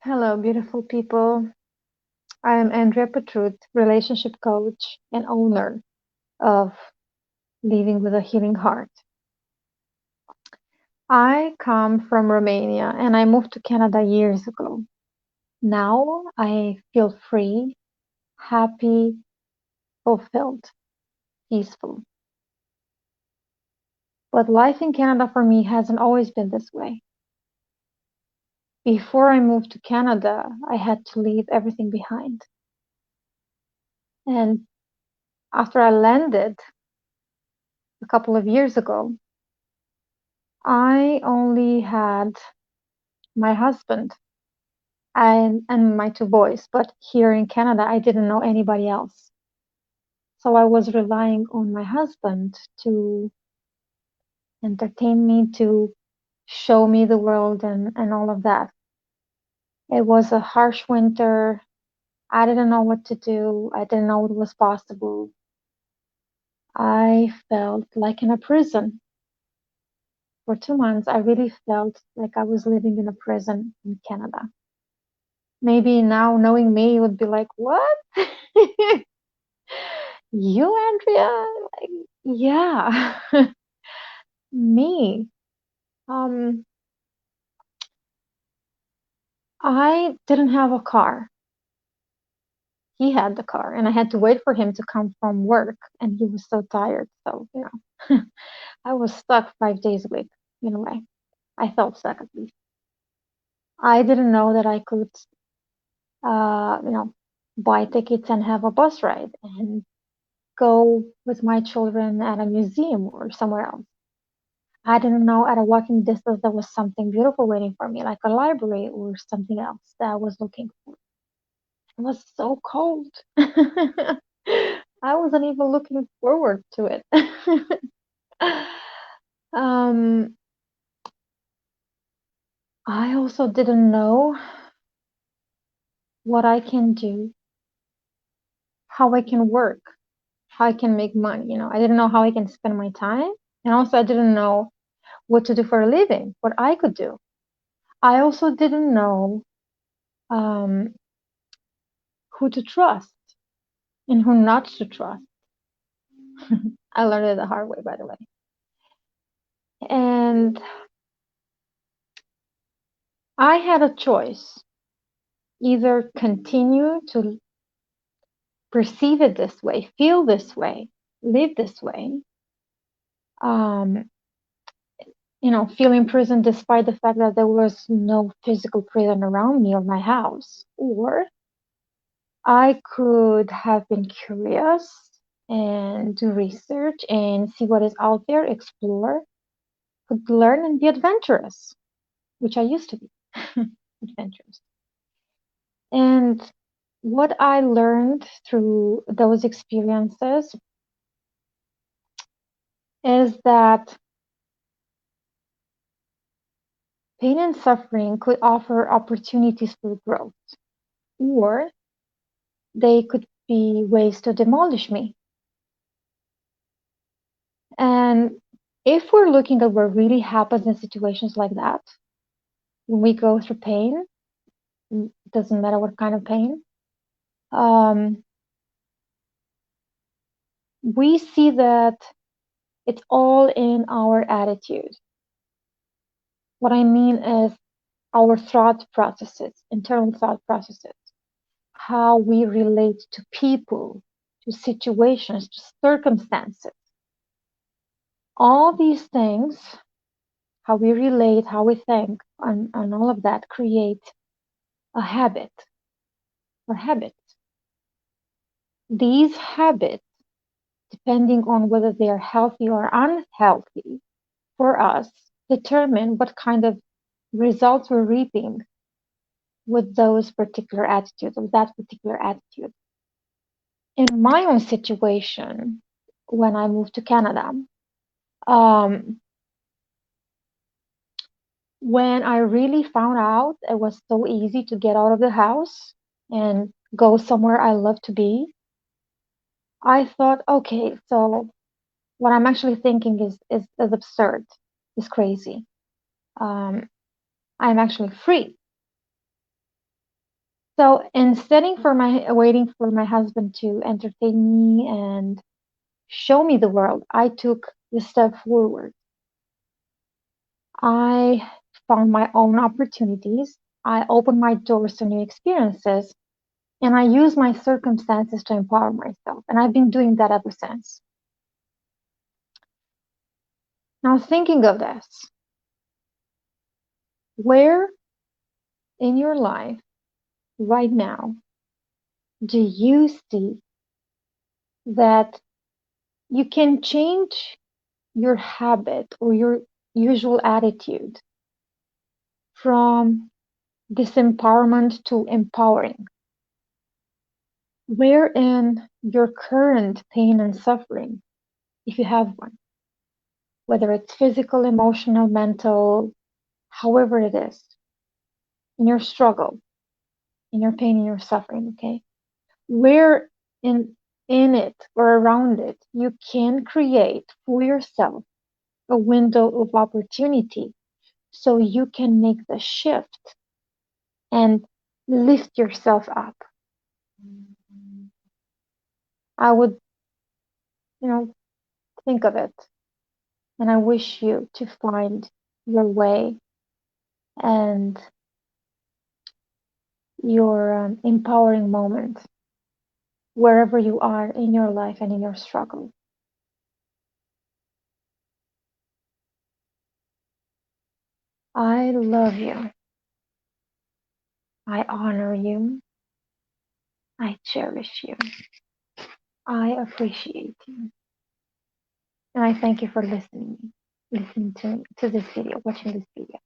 Hello, beautiful people. I am Andrea Petrut, relationship coach and owner of Living with a Healing Heart. I come from Romania and I moved to Canada years ago. Now I feel free, happy, fulfilled, peaceful. But life in Canada for me hasn't always been this way. Before I moved to Canada, I had to leave everything behind. And after I landed a couple of years ago, I only had my husband and my two boys. But here in Canada, I didn't know anybody else. So I was relying on my husband to entertain me, to show me the world and all of that. It was a harsh winter. I didn't know what to do. I didn't know what was possible. I felt like in a prison. For 2 months, I really felt like I was living in a prison in Canada. Maybe now knowing me, you would be like, what? You, Andrea? Like, yeah, me. Um, I didn't have a car. He had the car, and I had to wait for him to come from work, and he was so tired. So, I was stuck 5 days a week in a way. I felt stuck at least. I didn't know that I could, uh, you know, buy tickets and have a bus ride and go with my children at a museum or somewhere else. I didn't know at a walking distance there was something beautiful waiting for me, like a library or something else that I was looking for. It was so cold. I wasn't even looking forward to it. um, I also didn't know what I can do, how I can work, how I can make money. I didn't know how I can spend my time. And also, I didn't know what to do for a living, what I could do. I also didn't know um, who to trust and who not to trust. I learned it the hard way, by the way. And I had a choice: either continue to perceive it this way, feel this way, live this way, um, feel imprisoned despite the fact that there was no physical prison around me or my house, or I could have been curious and do research and see what is out there, explore, could learn and be adventurous, which I used to be adventurous. And what I learned through those experiences is that pain and suffering could offer opportunities for growth, or they could be ways to demolish me. And if we're looking at what really happens in situations like that, when we go through pain, it doesn't matter what kind of pain, um, we see that it's all in our attitude. What I mean is our thought processes, internal thought processes, how we relate to people, to situations, to circumstances. All these things, how we relate, how we think, and all of that create a habit or habits. These habits, depending on whether they are healthy or unhealthy for us, determine what kind of results we're reaping with those particular attitudes or that particular attitude. In my own situation, when I moved to Canada, um, when I really found out it was so easy to get out of the house and go somewhere I love to be, I thought, okay, so what I'm actually thinking is absurd, is crazy. Um, I'm actually free. So instead for my waiting for my husband to entertain me and show me the world, I took the step forward. I found my own opportunities. I opened my doors to new experiences, and I used my circumstances to empower myself. And I've been doing that ever since. Now, thinking of this, where in your life right now do you see that you can change your habit or your usual attitude from disempowerment to empowering? Where in your current pain and suffering, if you have one, whether it's physical, emotional, mental, however it is, in your struggle, in your pain, in your suffering, okay? Where in it or around it you can create for yourself a window of opportunity so you can make the shift and lift yourself up. I would, you know, think of it, and I wish you to find your way and your empowering moment wherever you are in your life and in your struggle. I love you. I honor you. I cherish you. I appreciate you. And I thank you for listening to this video, watching this video.